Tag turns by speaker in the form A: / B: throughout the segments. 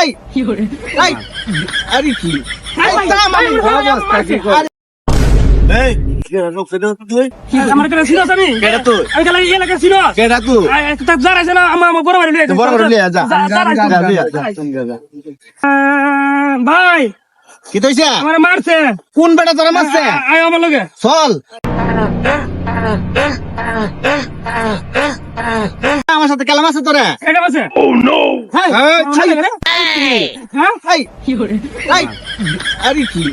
A: এই এই আরে কি এই
B: আমার কাছে ছিল আমি
A: কেডা তুই
B: আমি কালে এলাকা ছিল
A: কেডা তুই
B: তাক যারা আছে না আমার বড় বাড়ি লিয়ে
A: বড় বড় লিয়ে যা
B: ভাই
A: কি কইছে
B: আমারে মারছে
A: কোন বেটা তোরা মারছে
B: আয় আমার লগে
A: চল আমার সাথে কালাম আছে তোরা
B: এটা আছে
A: ও নো হ্যাঁ
B: হ্যাঁ
A: এই কি করে এই আরে কি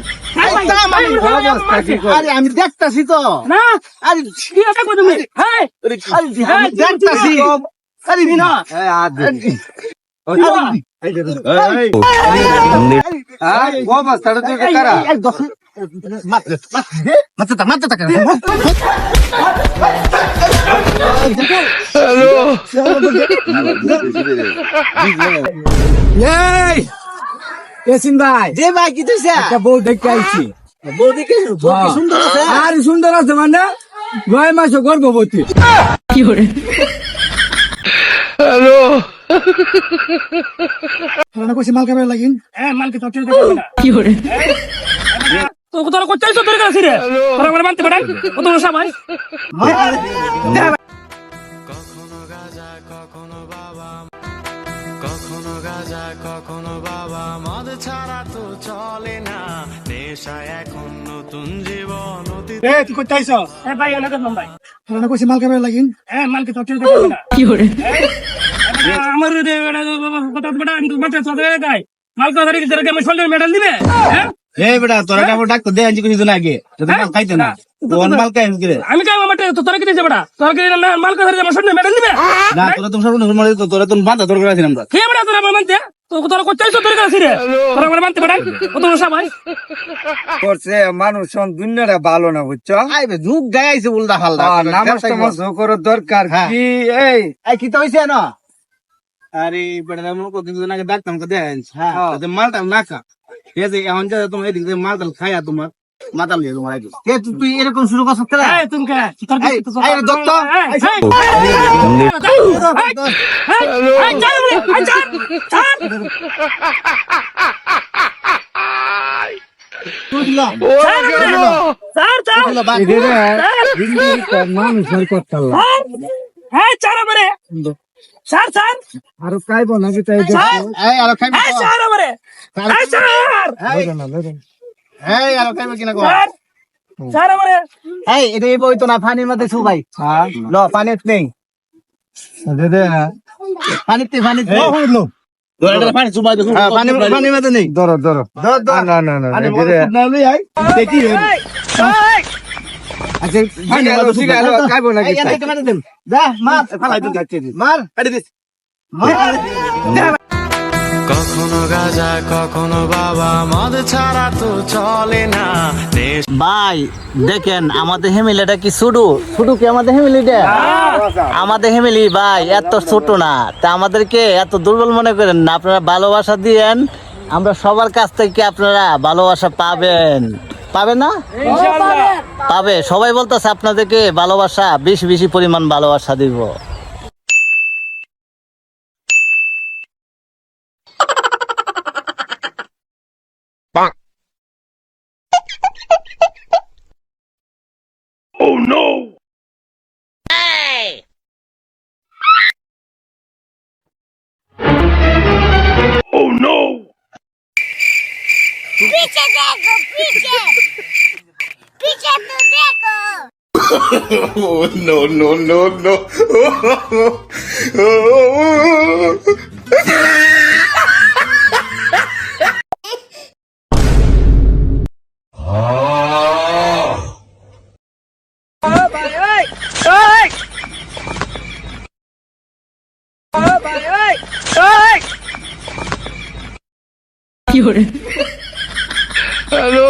A: আরে আমি দেখতাছি তো
B: না
A: আরে
B: কি এটা কই তুমি হ্যাঁ
A: আরে দেখতাছি আরে না
C: ভাই
A: যে ভাই কি তুইছে
C: একটা বউ দেখতে আইছি
A: বউ দেখে সুন্দর আছে
C: আর সুন্দর আছে মানে 9 মাস গর্ভবতী
B: কি করে
C: কইছি মাল খাবার লাগিন
B: হ্যাঁ মালকে তো চলতে পারবে না কি করে তো তোরা কই চাইছো তোর কাছে রে তোরা আমার মানতে পারেন কত বড় সবাই
D: কখনো গাজা কখনো বাবা কখনো গাজা কখনো বাবা মদ ছাড়া তো চলে না নেশা এখন নতুন জীবন
C: এ তুই কই চাইছো
B: হ্যাঁ ভাই এলাকা ভাই
C: কইছি মাল খাবার লাগিন
B: হ্যাঁ মালকে তো চলতে পারবে না কি করে আমার রে কথা বড় আমি তো মাঠে চলে যাই মালকে ধরে কি তোরা আমি শোল্ডার মেডাল দিবে হ্যাঁ
A: এই বেটা তোরা কাপড় ডাক্তার দে আনছি কিছু না আগে তোদের মাল খাইতে না কোন মাল খাইস গরে
B: আমি কাই মাঠে তো তোরা কি দিছে বড়া তোরা কি না মালকে ধরে আমার শোল্ডার মেডাল দিবে
A: না তোরা তো সব নরমাল তো তোরা তো বাধা দরকার আছে আমরা
B: কে বড়া তোরা আমার মানতে তো তোরা কই চাইছো তোর কাছে রে তোরা আমার মানতে পারেন কত বড় সবাই
C: করছে মানুষ দুনিয়াটা ভালো না বুঝছো
A: আইবে যুগ গাইছে উল্টা ফালটা
C: নামাজ টামাজ করার দরকার কি এই
A: কি তো হইছে না আরে বেটা আমি কতদিন আগে ডাক্তার কে দেন হ্যাঁ মালটা না খা ঠিক আছে এখন যা তোমার এদিক থেকে মালটা খায়া তোমার মাতাল দিয়ে তোমার আগে তুই এরকম শুরু করছ কেন
B: এই তুমি কে তোর
A: এই দত্ত
C: মানুষের কথা
B: হ্যাঁ চারা বরে স্যার স্যার
C: আর খাইব নাকি তাই
A: এই আর খাইবি
B: এই স্যার বরে এই স্যার
A: এই আর খাইবি কিনা কো
B: স্যার বরে
A: এই এটা এই বই তো না পানির মধ্যে ছু ভাই
C: হ্যাঁ
A: ল পানি নেই
C: দে দে
A: পানিতে
C: লো
A: পানি ছুবাই দে পানির মধ্যে নেই
C: ধরো ধরো না না না
A: আরে
C: দে দে
A: না লই আই দেখি
C: আচ্ছা শিখালো খাইব নাকি
A: এই এটা মার দেন যা মার ফালাই তুই যাচ্ছে মার আরে দিস মার
D: কখনো গাজা কখনো বাবা মদ ছাড়া তো চলে না
E: ভাই দেখেন আমাদের ফ্যামিলিটা কি ছোটো ছোটো কি আমাদের ফ্যামিলিটা আমাদের ফ্যামিলি ভাই এত ছোট না তা আমাদেরকে এত দুর্বল মনে করেন না আপনারা ভালোবাসা দিয়েন আমরা সবার কাছ থেকে আপনারা ভালোবাসা পাবেন পাবে না পাবে সবাই বলতেছে আপনাদেরকে ভালোবাসা বেশি বেশি পরিমাণ ভালোবাসা দিব
D: Oh no! Oh no!
F: पीछे देखो पीछे पीछे तो देखो
D: Oh no no no no!
B: কি করে
D: Hello!